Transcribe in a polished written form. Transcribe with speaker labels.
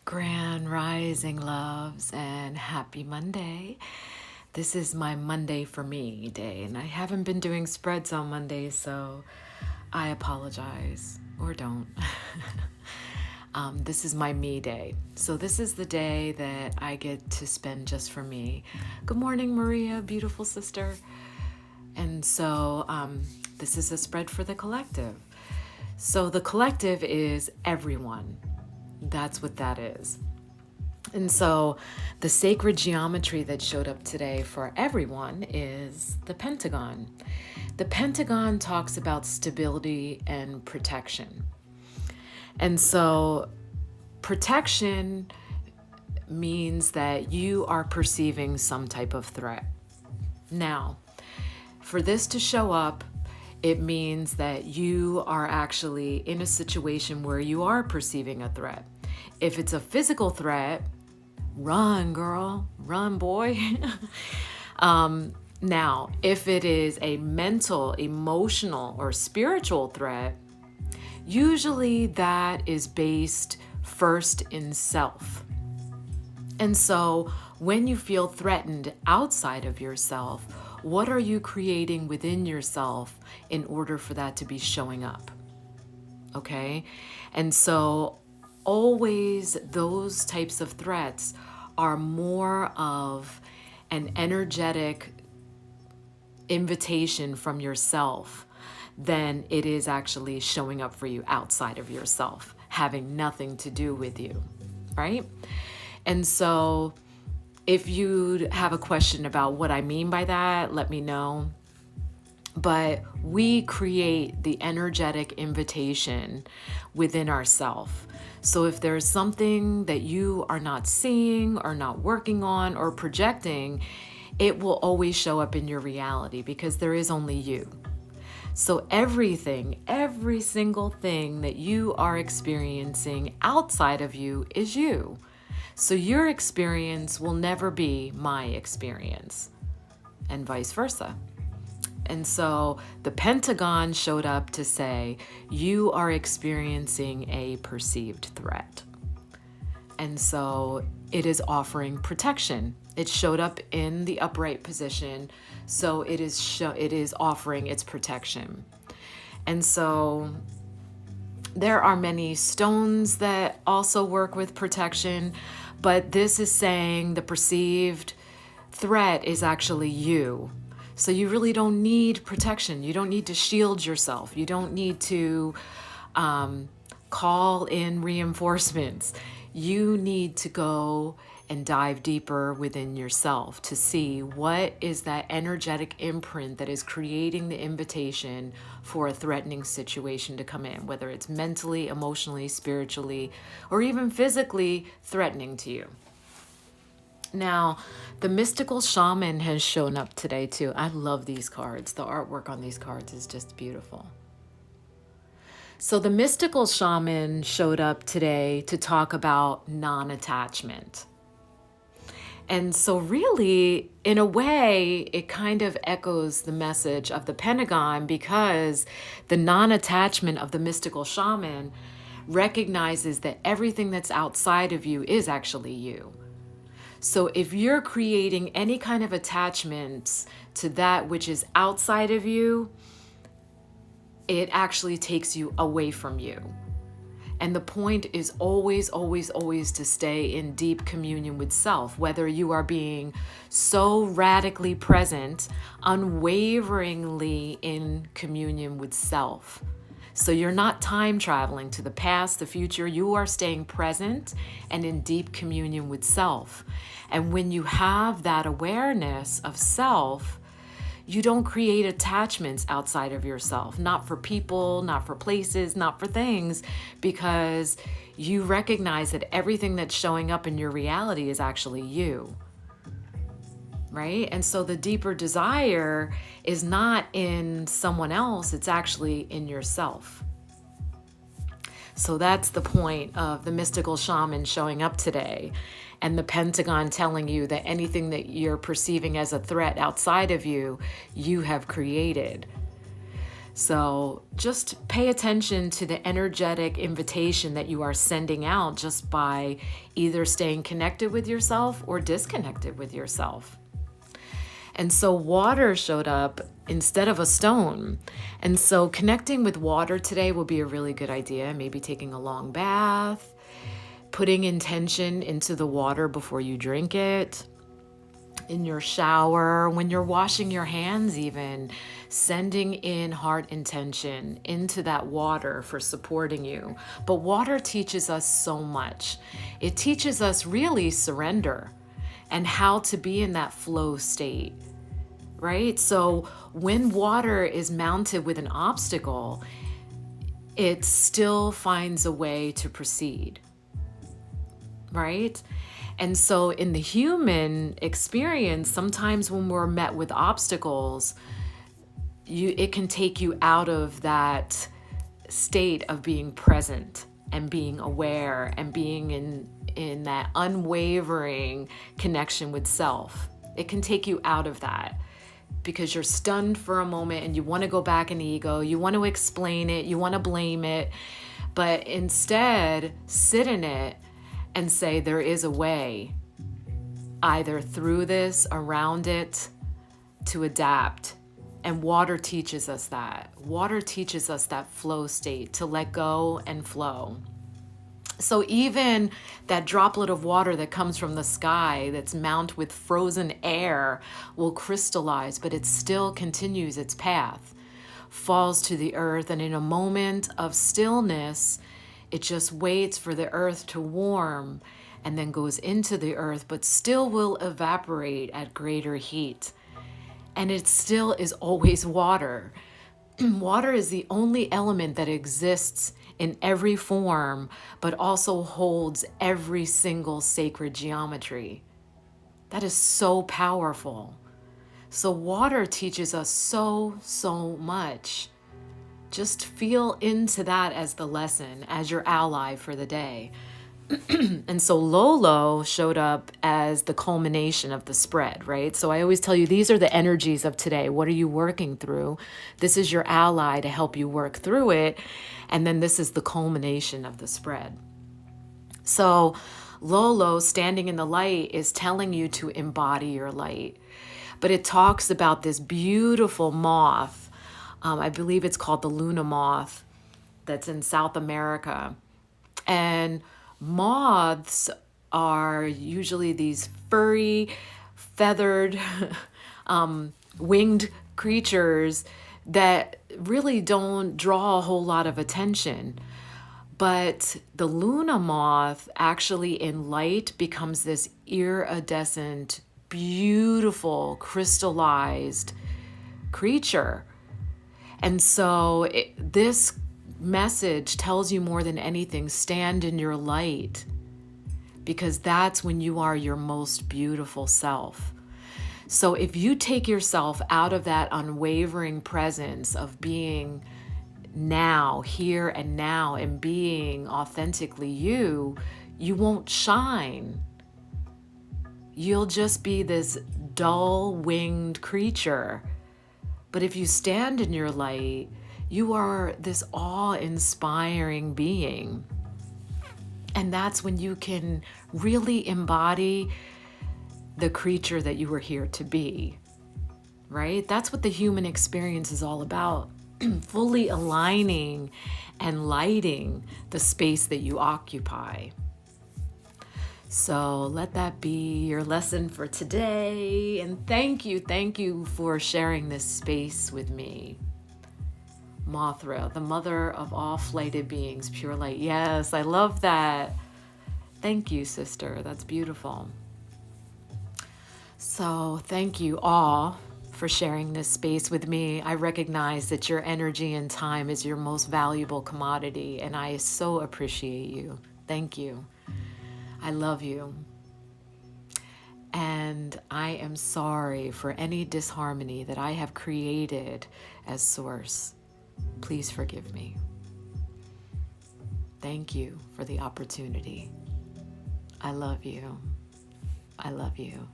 Speaker 1: Grand Rising loves and happy Monday. This is my Monday for me day, and I haven't been doing spreads on Mondays, so I apologize or don't. This is my me day. So this is the day that I get to spend just for me. Good morning, Maria, beautiful sister. And so this is a spread for the collective. So the collective is everyone. That's what that is. And so the sacred geometry that showed up today for everyone is the Pentagon. The Pentagon talks about stability and protection. And so protection means that you are perceiving some type of threat. Now, for this to show up, it means that you are actually in a situation where you are perceiving a threat. If it's a physical threat, run, girl, run, boy. Now, if it is a mental, emotional, or spiritual threat, usually that is based first in self. And so when you feel threatened outside of yourself, what are you creating within yourself in order for that to be showing up? Okay? And so always those types of threats are more of an energetic invitation from yourself than it is actually showing up for you outside of yourself, having nothing to do with you, right? And so if you have a question about what I mean by that, let me know. But we create the energetic invitation within ourselves. So if there's something that you are not seeing or not working on or projecting, it will always show up in your reality because there is only you. So everything, every single thing that you are experiencing outside of you is you. So your experience will never be my experience, and vice versa. And so the Pentagon showed up to say, you are experiencing a perceived threat. And so it is offering protection. It showed up in the upright position, so it is offering its protection. And so there are many stones that also work with protection, but this is saying the perceived threat is actually you. So you really don't need protection. You don't need to shield yourself. You don't need to call in reinforcements. You need to go and dive deeper within yourself to see what is that energetic imprint that is creating the invitation for a threatening situation to come in, whether it's mentally, emotionally, spiritually, or even physically threatening to you. Now, the mystical shaman has shown up today too. I love these cards. The artwork on these cards is just beautiful. So the mystical shaman showed up today to talk about non-attachment. And so really, in a way, it kind of echoes the message of the Pentagon because the non-attachment of the mystical shaman recognizes that everything that's outside of you is actually you. So if you're creating any kind of attachments to that which is outside of you, it actually takes you away from you. And the point is always, always, always to stay in deep communion with self, whether you are being so radically present, unwaveringly in communion with self. So you're not time traveling to the past, the future. You are staying present and in deep communion with self. And when you have that awareness of self, you don't create attachments outside of yourself, not for people, not for places, not for things, because you recognize that everything that's showing up in your reality is actually you, right? And so the deeper desire is not in someone else, it's actually in yourself. So that's the point of the mystical shaman showing up today, and the Pentagon telling you that anything that you're perceiving as a threat outside of you, you have created. So just pay attention to the energetic invitation that you are sending out just by either staying connected with yourself or disconnected with yourself. And so water showed up instead of a stone. And so connecting with water today will be a really good idea. Maybe taking a long bath, putting intention into the water before you drink it, in your shower, when you're washing your hands even, sending in heart intention into that water for supporting you. But water teaches us so much. It teaches us really surrender and how to be in that flow state, right? So when water is mounted with an obstacle, it still finds a way to proceed, right? And so in the human experience, sometimes when we're met with obstacles, it can take you out of that state of being present and being aware and being in that unwavering connection with self. It can take you out of that because you're stunned for a moment and you want to go back in ego, you want to explain it, you want to blame it, but instead sit in it and say there is a way, either through this, around it, to adapt. And water teaches us that. Water teaches us that flow state, to let go and flow. So even that droplet of water that comes from the sky that's mounted with frozen air will crystallize, but it still continues its path, falls to the earth, and in a moment of stillness, it just waits for the earth to warm and then goes into the earth, but still will evaporate at greater heat. And it still is always water. Water is the only element that exists in every form, but also holds every single sacred geometry. That is so powerful. So water teaches us so much. Just feel into that as the lesson, as your ally for the day. And so Lolo showed up as the culmination of the spread, right? So I always tell you, these are the energies of today. What are you working through? This is your ally to help you work through it. And then this is the culmination of the spread. So Lolo, standing in the light, is telling you to embody your light. But it talks about this beautiful moth. I believe it's called the Luna moth, that's in South America. And moths are usually these furry, feathered, winged creatures that really don't draw a whole lot of attention. But the Luna moth actually in light becomes this iridescent, beautiful, crystallized creature. And so this message tells you more than anything, stand in your light, because that's when you are your most beautiful self. So if you take yourself out of that unwavering presence of being now, here and now, and being authentically you, you won't shine. You'll just be this dull winged creature. But if you stand in your light, you are this awe-inspiring being. And that's when you can really embody the creature that you were here to be, right? That's what the human experience is all about. Fully aligning and lighting the space that you occupy. So let that be your lesson for today. And thank you for sharing this space with me. Mothra, the mother of all flighted beings, pure light. Yes, I love that. Thank you, sister. That's beautiful. So thank you all for sharing this space with me. I recognize that your energy and time is your most valuable commodity, and I so appreciate you. Thank you. I love you. And I am sorry for any disharmony that I have created as source. Please forgive me. Thank you for the opportunity. I love you. I love you.